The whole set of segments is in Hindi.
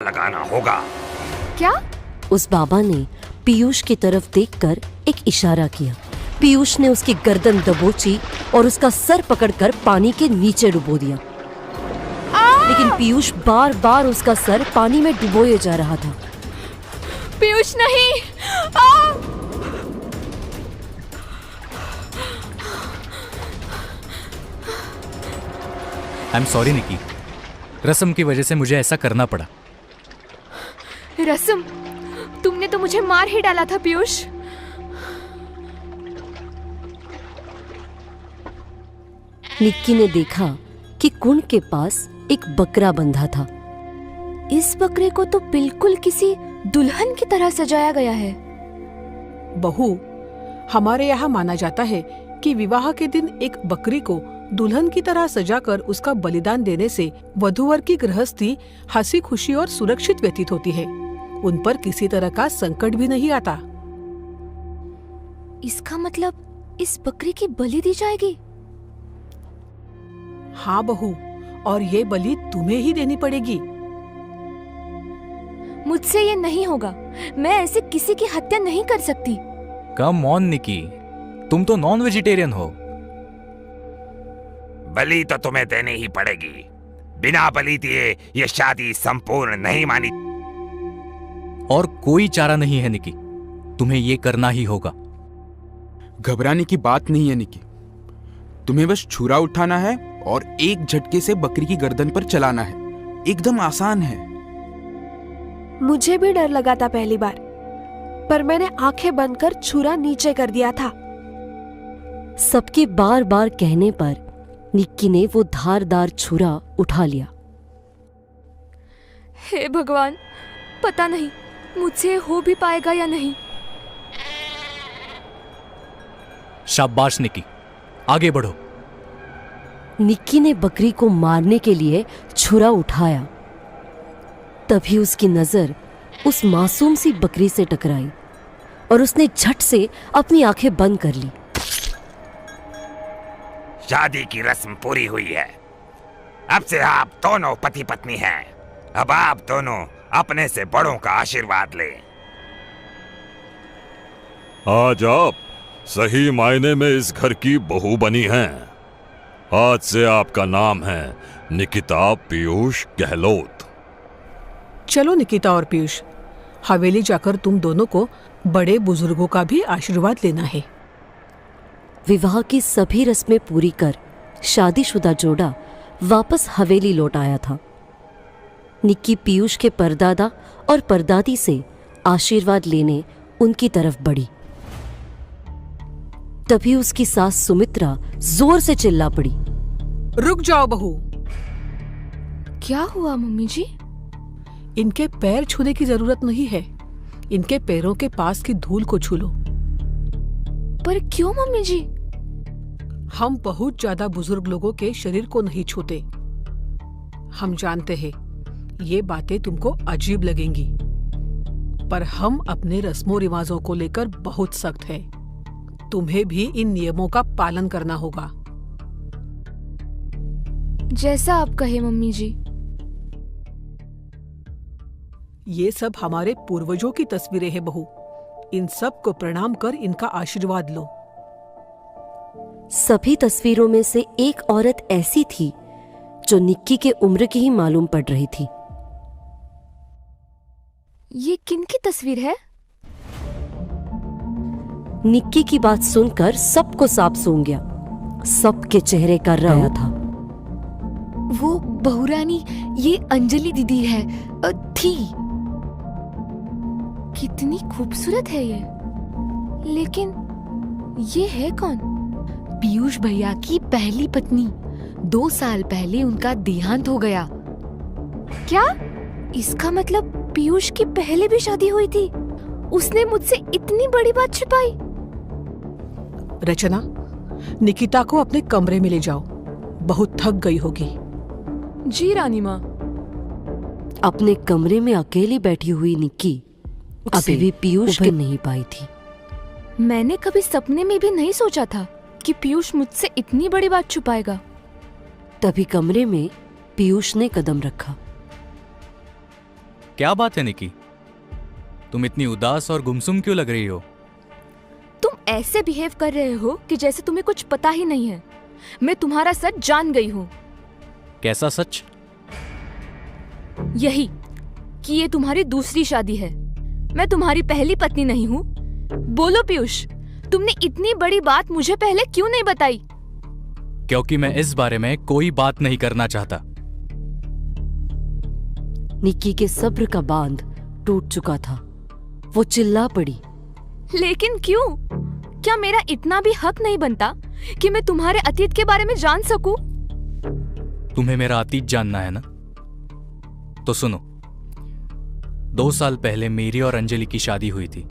लगाना होगा। क्या? उस बाबा ने पीयूष की तरफ देखकर एक इशारा किया। पीयूष ने उसकी गर्दन दबोची और उसका सर पकड़कर पानी के नीचे डुबो दिया। लेकिन पीयूष बार बार उसका सर पानी में डुबोए जा रहा था। पीयूष नहीं! आई एम सॉरी निकी, रस्म की वजह से मुझे ऐसा करना पड़ा। रस्म? तुमने तो मुझे मार ही डाला था पीयूष। निक्की ने देखा कि कुंड के पास एक बकरा बंधा था। इस बकरे को तो बिल्कुल किसी दुल्हन की तरह सजाया गया है। बहू, हमारे यहाँ माना जाता है कि विवाह के दिन एक बकरी को दुल्हन की तरह सजाकर उसका बलिदान देने से वधूवर की गृहस्थी हंसी खुशी और सुरक्षित व्यतीत होती है। उन पर किसी तरह का संकट भी नहीं आता। इसका मतलब इस बकरी की बलि दी जाएगी? हाँ बहू, और ये बलि तुम्हें ही देनी पड़ेगी। मुझसे ये नहीं होगा। मैं ऐसे किसी की हत्या नहीं कर सकती। कम ऑन निकी, तुम तो नॉन वेजिटेरियन हो। बलि तो तुम्हें देनी ही पड़ेगी। बिना बलि दिए ये शादी संपूर्ण नहीं मानी। और कोई चारा नहीं है निकी, तुम्हें ये करना ही होगा। घबराने की बात नहीं है निकी, तुम्हें बस छुरा उठाना है और एक झटके से बकरी की गर्दन पर चलाना है। एकदम आसान है। मुझे भी डर लगा था पहली बार, पर मैंने आंखें बंद कर छुरा नीचे कर दिया था। सबके बार बार कहने पर निक्की ने वो धारदार छुरा उठा लिया। हे भगवान, पता नहीं मुझसे हो भी पाएगा या नहीं। शाबाश निकी, आगे बढ़ो। निक्की ने बकरी को मारने के लिए छुरा उठाया। तभी उसकी नजर उस मासूम सी बकरी से टकराई और उसने झट से अपनी आंखें बंद कर ली। शादी की रस्म पूरी हुई है। अब से आप दोनों पति पत्नी हैं। अब आप दोनों अपने से बड़ों का आशीर्वाद लें। आज आप सही मायने में इस घर की बहू बनी हैं। आज से आपका नाम है निकिता पीयूष गहलोत। चलो निकिता और पीयूष, हवेली जाकर तुम दोनों को बड़े बुजुर्गों का भी आशीर्वाद लेना है। विवाह की सभी रस्में पूरी कर शादीशुदा जोड़ा वापस हवेली लौट आया था। निक्की पीयूष के परदादा और परदादी से आशीर्वाद लेने उनकी तरफ बढ़ी। तभी उसकी सास सुमित्रा जोर से चिल्ला पड़ी। रुक जाओ बहू, क्या हुआ मम्मी जी? इनके पैर छूने की जरूरत नहीं है। इनके पैरों के पास की धूल को छू लो। पर क्यों मम्मी जी? हम बहुत ज्यादा बुजुर्ग लोगों के शरीर को नहीं छूते। हम जानते हैं ये बातें तुमको अजीब लगेंगी, पर हम अपने रस्मों रिवाजों को लेकर बहुत सख्त हैं। तुम्हें भी इन नियमों का पालन करना होगा। जैसा आप कहे मम्मी जी। ये सब हमारे पूर्वजों की तस्वीरें हैं बहू। इन सब को प्रणाम कर इनका आशीर्वाद लो। सभी तस्वीरों में से एक औरत ऐसी थी जो निक्की के उम्र की ही मालूम पड़ रही थी। ये किनकी तस्वीर है? निक्की की बात सुनकर सबको सांप सूंघ गया। सबके चेहरे कर रहा था। वो बहुरानी, ये अंजलि दीदी है। थी। कितनी खूबसूरत है ये। लेकिन ये है कौन? पीयूष भैया की पहली पत्नी। 2 साल पहले उनका देहांत हो गया। क्या? इसका मतलब पीयूष की पहले भी शादी हुई थी। उसने मुझसे इतनी बड़ी बात छिपाई। रचना, निकिता को अपने कमरे में ले जाओ। बहुत थक गई होगी। जी रानी माँ। अपने कमरे में अकेली बैठी हुई निक्की अभी भी पीयूष उभर नहीं पाई थी। मैंने कभी सपने में भी नहीं सोचा था कि पीयूष मुझसे इतनी बड़ी बात छुपाएगा। तभी कमरे में पीयूष ने कदम रखा। क्या बात है निकी? तुम इतनी उदास और गुमसुम क्यों लग रही हो? तुम ऐसे बिहेव कर रहे हो कि जैसे तुम्हें कुछ पता ही नहीं है। मैं तुम्हारा सच जान गई हूँ। कैसा सच? यही कि ये तुम्हारी दूसरी शादी है। मैं तुम्हारी पहली पत्नी नहीं हूँ। बोलो पीयूष, तुमने इतनी बड़ी बात मुझे पहले क्यों नहीं बताई? क्योंकि मैं इस बारे में कोई बात नहीं करना चाहता। निक्की के सब्र का बांध टूट चुका था। वो चिल्ला पड़ी। लेकिन क्यों? क्या मेरा इतना भी हक नहीं बनता कि मैं तुम्हारे अतीत के बारे में जान सकूं? तुम्हें मेरा अतीत जानना है ना? तो सुनो, 2 साल पहले मेरी और अंजलि की शादी हुई थी।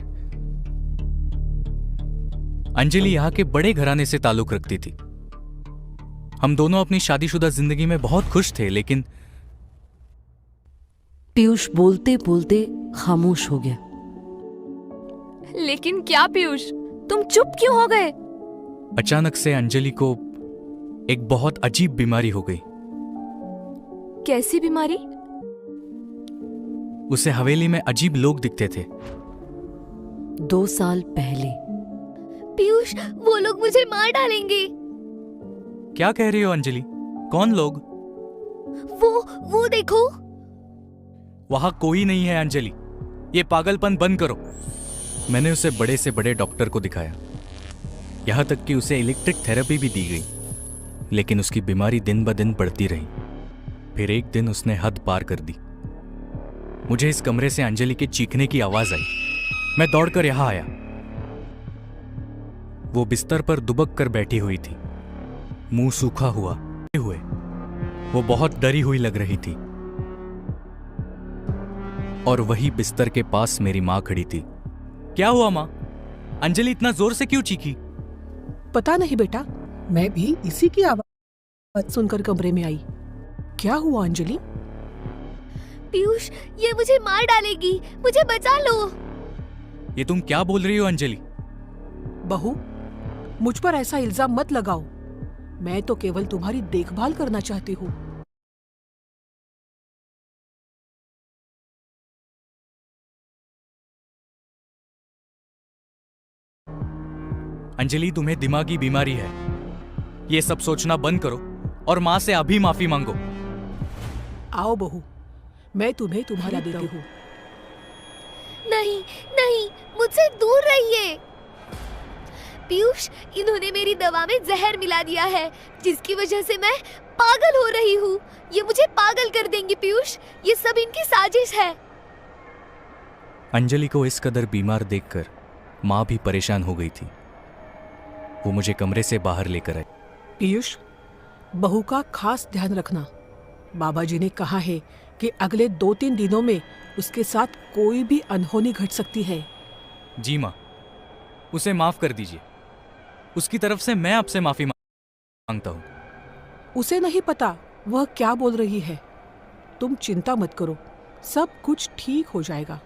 अंजलि यहाँ के बड़े घराने से ताल्लुक रखती थी। हम दोनों अपनी शादीशुदा जिंदगी में बहुत खुश थे, लेकिन पीयूष बोलते बोलते खामोश हो गया। लेकिन क्या पीयूष, तुम चुप क्यों हो गए? अचानक से अंजलि को एक बहुत अजीब बीमारी हो गई। कैसी बीमारी? उसे हवेली में अजीब लोग दिखते थे। 2 साल पहले। पीयूष, वो लोग मुझे मार डालेंगे। क्या कह रही हो अंजलि? कौन लोग? वो देखो। वहां कोई नहीं है अंजलि, ये पागलपन बंद करो। मैंने उसे बड़े से बड़े डॉक्टर को दिखाया, यहां तक कि उसे इलेक्ट्रिक थेरेपी भी दी गई, लेकिन उसकी बीमारी दिन ब दिन बढ़ती रही। फिर एक दिन उसने हद पार कर दी। मुझे इस कमरे से अंजलि के चीखने की आवाज आई। मैं दौड़कर यहां आया। वो बिस्तर पर दुबक कर बैठी हुई थी, मुंह सूखा हुआ हुए। वो बहुत डरी हुई लग रही थी। और वही बिस्तर के पास मेरी मां खड़ी थी। क्या हुआ मां? अंजलि इतना जोर से क्यों चीखी? पता नहीं बेटा, मैं भी इसी की आवाज सुनकर कमरे में आई। क्या हुआ अंजलि? पीयूष, ये मुझे मार डालेगी, मुझे बचा लो। ये तुम क्या बोल रही हो अंजलि? बहू, मुझ पर ऐसा इल्जाम मत लगाओ। मैं तो केवल तुम्हारी देखभाल करना चाहती हूँ। अंजलि, तुम्हें दिमागी बीमारी है। ये सब सोचना बंद करो और मां से अभी माफी मांगो। आओ बहू, मैं तुम्हें तुम्हारा देती हूँ। नहीं नहीं, मुझसे दूर रहिए। पीयूष, इन्होंने मेरी दवा में जहर मिला दिया है, जिसकी वजह से मैं पागल हो रही हूँ। ये मुझे पागल कर देंगे पीयूष, ये सब इनकी साजिश है। अंजलि को इस कदर बीमार देखकर मां भी परेशान हो गई थी। वो मुझे कमरे से बाहर लेकर आई। पीयूष, बहू का खास ध्यान रखना। बाबा जी ने कहा है कि अगले 2-3 दिनों में उसके साथ कोई भी अनहोनी घट सकती है। जी मां, उसे माफ कर दीजिए। उसकी तरफ से मैं आपसे माफी मांगता हूं। उसे नहीं पता वह क्या बोल रही है। तुम चिंता मत करो, सब कुछ ठीक हो जाएगा।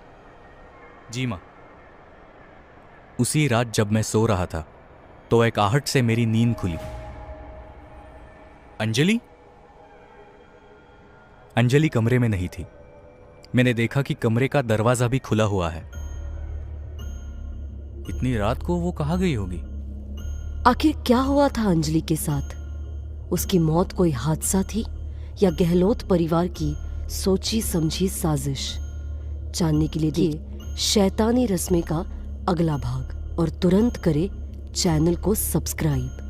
जी मां। उसी रात जब मैं सो रहा था तो एक आहट से मेरी नींद खुली। अंजलि? अंजलि कमरे में नहीं थी। मैंने देखा कि कमरे का दरवाजा भी खुला हुआ है। इतनी रात को वो कहाँ गई होगी? आखिर क्या हुआ था अंजलि के साथ? उसकी मौत कोई हादसा थी या गहलोत परिवार की सोची समझी साजिश? जानने के लिए शैतानी रस्में का अगला भाग और तुरंत करे चैनल को सब्सक्राइब।